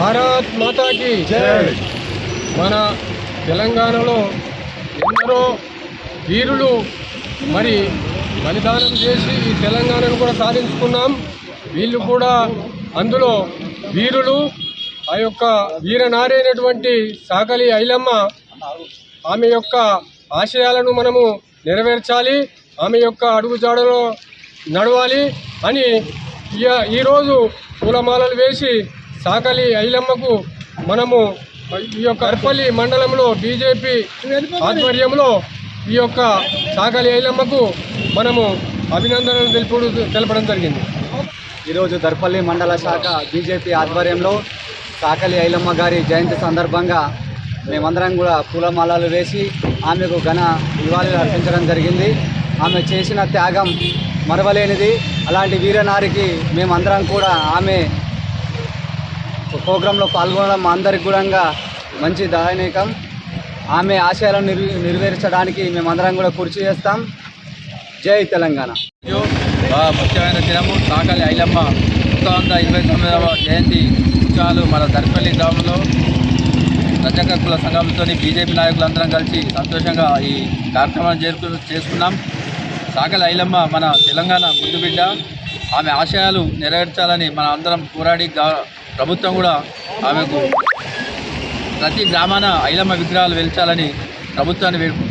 భారత్ మాతాకి జై. మన తెలంగాణలో ఎందరో వీరులు మరి బలిదానం చేసి ఈ తెలంగాణను కూడా సాధించుకున్నాం. వీళ్ళు కూడా అందులో వీరులు. ఆ యొక్క వీరనారి అయినటువంటి సాకలి ఐలమ్మ, ఆమె యొక్క ఆశయాలను మనము నెరవేర్చాలి, ఆమె యొక్క అడుగుజాడలో నడవాలి అని ఈరోజు పూలమాలలు వేసి సాకలి ఐలమ్మకు మనము ఈ యొక్క అర్పల్లి మండలంలో బీజేపీ ఆధ్వర్యంలో ఈ యొక్క సాకలి ఐలమ్మకు మనము అభినందనలు తెలపడం జరిగింది. ఈరోజు దర్పల్లి మండల శాఖ బీజేపీ ఆధ్వర్యంలో సాకలి ఐలమ్మ గారి జయంతి సందర్భంగా మేమందరం కూడా పూలమాలలు వేసి ఆమెకు ఘన నివాళులు అర్పించడం జరిగింది. ఆమె చేసిన త్యాగం మరవలేనిది. అలాంటి వీరనారికి మేమందరం కూడా ఆమె ప్రోగ్రాంలో పాల్గొనడం అందరికి కూడా మంచి దాయనీకం. ఆమె ఆశయాలను నెరవేర్చడానికి మేమందరం కూడా కృషి చేస్తాం. జై తెలంగాణ. ముఖ్యమైన దినము సాకలి ఐలమ్మ 129వ జయంతి ఉత్సవాలు మన దర్పల్లి గ్రామంలో రజక కుల సంఘంతో బీజేపీ నాయకులందరం కలిసి సంతోషంగా ఈ కార్యక్రమాన్ని చేసుకున్నాం. సాకలి ఐలమ్మ మన తెలంగాణ ముద్దుబిడ్డ. ఆమె ఆశయాలు నెరవేర్చాలని మన అందరం పోరాడి ప్రభుత్వం కూడా ఆమెకు ప్రతి గ్రామాన ఐలమ్మ విగ్రహాలు వెలిచాలని ప్రభుత్వాన్ని